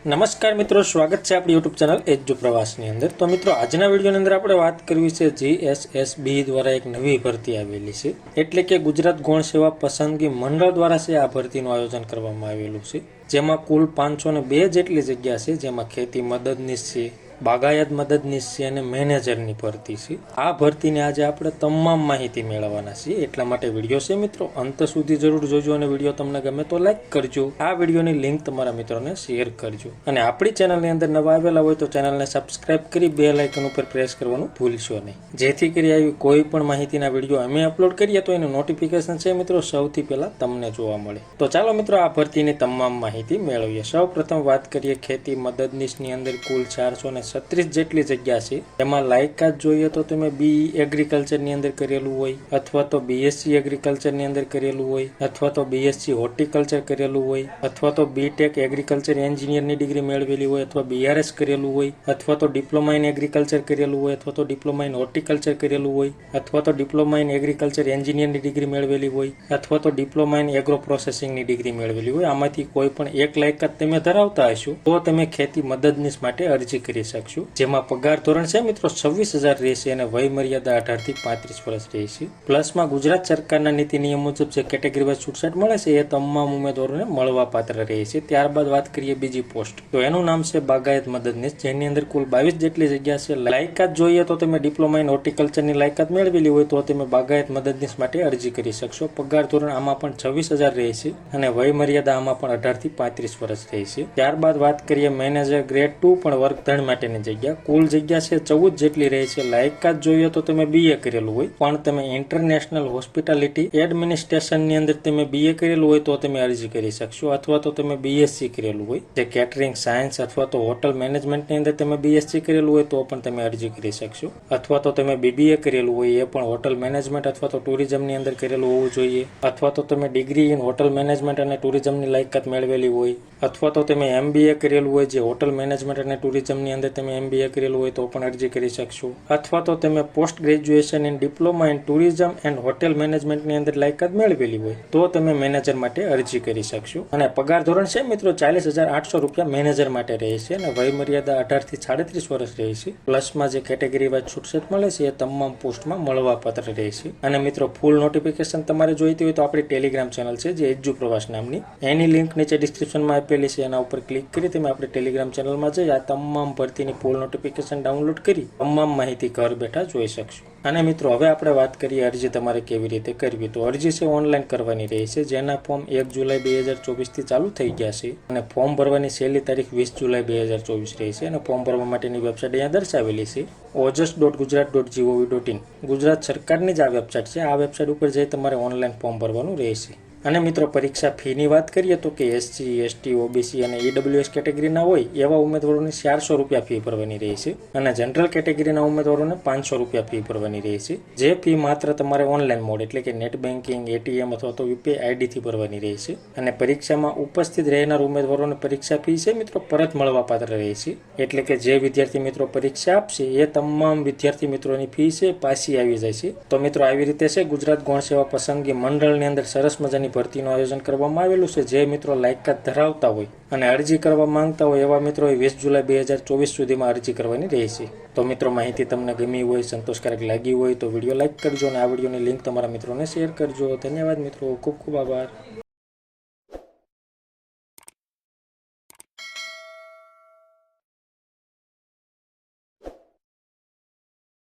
નમસ્કાર મિત્રો, સ્વાગત છે આપણી યુટ્યુબ ચેનલ એજ્યુ પ્રવાસની અંદર। તો મિત્રો, આજના વિડીયોની અંદર આપણે વાત કરવી છે જીએસએસબી દ્વારા એક નવી ભરતી આવેલી છે, એટલે કે ગુજરાત ગૌણ સેવા પસંદગી મંડળ દ્વારા છે આ ભરતીનું આયોજન કરવામાં આવેલું છે, જેમાં કુલ 502 જેટલી જગ્યા છે, જેમાં ખેતી મદદનીશ છે, બાગાયત મદદનીશ છે અને મેનેજરની ભરતી છે। આ ભરતીને આજે આપણે તમામ માહિતી મેળવવાના છીએ, એટલા માટે વિડીયો છે મિત્રો અંત સુધી જરૂર જોજો અને વિડીયો તમને ગમે તો લાઈક કરજો, આ વિડીયોની લિંક તમારા મિત્રોને શેર કરજો અને આપણી ચેનલની અંદર નવા આવેલા હોય તો ચેનલને સબસ્ક્રાઇબ કરી બેલ આઇકન ઉપર પ્રેસ કરવાનું ભૂલશો નહીં, જેથી કરી આવી કોઈ પણ માહિતીના વિડીયો અમે અપલોડ કરીએ તો એનું નોટિફિકેશન છે મિત્રો સૌથી પહેલા તમને જોવા મળે। તો ચાલો મિત્રો આ ભરતીની તમામ માહિતી મેળવીએ। સૌ પ્રથમ વાત કરીએ ખેતી મદદનીશની અંદર કુલ 436 જેટલી જગ્યા છે, એમાં લાયકાત જોઈએ તો તમે BE એગ્રીકલ્ચરની અંદર કરેલું હોય અથવા તો BSc એગ્રીકલ્ચરની અંદર કરેલું હોય અથવા તો BSc હોર્ટિકલ્ચર કરેલું હોય અથવા તો BTech એગ્રીકલ્ચર એન્જિનિયરની ડિગ્રી મેળવેલી હોય અથવા BRS કરેલું હોય અથવા તો ડિપ્લોમા ઇન એગ્રીકલ્ચર કરેલું હોય અથવા તો ડિપ્લોમા ઇન હોર્ટિકલ્ચર કરેલું હોય અથવા તો ડિપ્લોમા ઇન એગ્રીકલ્ચર એન્જિનિયરની ડિગ્રી મેળવેલી હોય અથવા તો ડિપ્લોમા ઇન એગ્રો પ્રોસેસિંગની ડિગ્રી મેળવેલી હોય। આમાંથી કોઈ પણ એક લાયકાત તમે ધરાવતા હશો તો તમે ખેતી મદદનીશ માટે અરજી કરી શકશો, જેમાં પગાર ધોરણ છે મિત્રો 26,000 રહેશે અને વય મર્યાદા 18 થી 35 વર્ષ રહેશે। પ્લસમાં ગુજરાત સરકારના નીતિ નિયમ મુજબ જે કેટેગરી વાઇઝ છૂટછાટ મળે છે એ તમામ ઉમેદવારોને મળવા પાત્ર રહેશે। ત્યારબાદ વાત કરીએ બીજી પોસ્ટ, તો એનું નામ છે બાગાયત મદદનીશ, જેની અંદર કુલ 22 જેટલી જગ્યા છે। લાયકાત જોઈએ તો તમે ડિપ્લોમા ઇન હોર્ટિકલ્ચરની લાયકાત મેળવેલી હોય તો તમે બાગાયત મદદનીશ માટે અરજી કરી શકશો। પગાર ધોરણ આમાં પણ 26,000 રહેશે અને વય મર્યાદા આમાં પણ 18 થી 35 વર્ષ રહેશે। ત્યારબાદ વાત કરીએ મેનેજર ગ્રેડ 2 પણ વર્ગદંડ માટેની જગ્યા, કુલ જગ્યા છે 14 જેટલી રહે છે। લાયકાત જોઈએ તો તમે BA કરેલું હોય પણ તમે ઇન્ટરનેશનલ હોસ્પિટાલિટી એડમિનિસ્ટ્રેશનની અંદર તમે BA કરેલું હોય તો તમે અરજી કરી શકશો, અથવા તો તમે BSc કરેલું હોય જે કેટરિંગ સાયન્સ અથવા તો હોટલ મેનેજમેન્ટની અંદર તમે BSc કરેલું હોય તો પણ તમે અરજી કરી શકશો, અથવા તો તમે BBA કરેલું હોય એ પણ હોટલ મેનેજમેન્ટ અથવા તો ટુરિઝમની અંદર કરેલું હોવું જોઈએ, અથવા તો તમે ડિગ્રી ઇન હોટલ મેનેજમેન્ટ અને ટુરિઝમની લાયકાત મેળવેલી હોય, અથવા તો તમે MBA કરેલું હોય જે હોટલ મેનેજમેન્ટ અને ટુરિઝમની અંદર તમે MBA કરેલું હોય તો પણ અરજી કરી શકશો, અથવા તો તમે post graduation in diploma in tourism and hotel મેનેજમેન્ટની અંદર લાયકાત મેળવેલી હોય તો તમે મેનેજર માટે અરજી કરી શકશો। અને પગાર ધોરણ છે મિત્રો 40,800 રૂપિયા મેનેજર માટે રહેશે અને વય મર્યાદા 18 થી 37 વર્ષ રહેશે। પ્લસમાં જે કેટેગરી વાઇઝ છૂટછાટ મળે છે એ તમામ પોસ્ટમાં મળવાપાત્ર રહેશે। અને મિત્રો ફૂલ નોટિફિકેશન તમારે જોઈતી હોય તો આપણી ટેલિગ્રામ ચેનલ છે જે એજ્યુ પ્રવાસ નામની, એની લિંક નીચે ડિસ્ક્રિપ્શનમાં આપેલી છે, એના ઉપર ક્લિક કરી તમે આપણી ટેલિગ્રામ ચેનલમાં જઈ આ તમામ ભરતીની ફૂલ નોટિફિકેશન ડાઉનલોડ કરી તમામ માહિતી ઘર બેઠા જોઈ શકશો। અને મિત્રો હવે આપણે વાત કરીએ અરજી તમારે કેવી રીતે કરવી, તો અરજી છે ઓનલાઈન કરવાની રહેશે, જેના ફોર્મ 1 જુલાઈ 2024 થી ચાલુ થઈ ગયા છે અને ફોર્મ ભરવાની છેલ્લી તારીખ 20 જુલાઈ 2024 રહેશે અને ફોર્મ ભરવા માટેની વેબસાઇટ અહીંયા દર્શાવેલી છે ojas.gujarat.gov.in, ગુજરાત સરકારની જ આ વેબસાઇટ છે। આ વેબસાઇટ ઉપર જઈ તમારે ઓનલાઈન ફોર્મ ભરવાનું રહેશે। અને મિત્રો પરીક્ષા ફીની વાત કરીએ તો કે SC, ST, OBC અને EWS કેટેગરીના હોય એવા ઉમેદવારોને 400 રૂપિયા ફી ભરવાની રહેશે અને જનરલ કેટેગરીના ઉમેદવારોને 500 રૂપિયા ફી ભરવાની રહેશે, જે ફી માત્ર તમારે ઓનલાઈન મોડ એટલે કે નેટ બેન્કિંગ, ATM અથવા તો UPI ID થી ભરવાની રહેશે। અને પરીક્ષામાં ઉપસ્થિત રહેનાર ઉમેદવારોને પરીક્ષા ફી છે મિત્રો પરત મળવાપાત્ર રહેશે, એટલે કે જે વિદ્યાર્થી મિત્રો પરીક્ષા આપશે એ તમામ વિદ્યાર્થી મિત્રોની ફી છે પાછી આવી જાય છે। તો મિત્રો આવી રીતે છે ગુજરાત ગૌણ સેવા પસંદગી મંડળની અંદર સરસ મજાની ભરતીનું આયોજન કરવામાં આવેલું છે। જે મિત્રો લાયકાત ધરાવતા હોય અને અરજી કરવા માંગતા હોય એવા મિત્રોએ 20 જુલાઈ 2024 સુધીમાં અરજી કરવાની રહેશે। તો મિત્રો માહિતી તમને ગમી હોય, સંતોષકારક લાગી હોય તો વિડીયો લાઈક કરજો અને આ વિડીયોની લિંક તમારા મિત્રોને શેર કરજો। ધન્યવાદ મિત્રો, ખૂબ ખૂબ આભાર।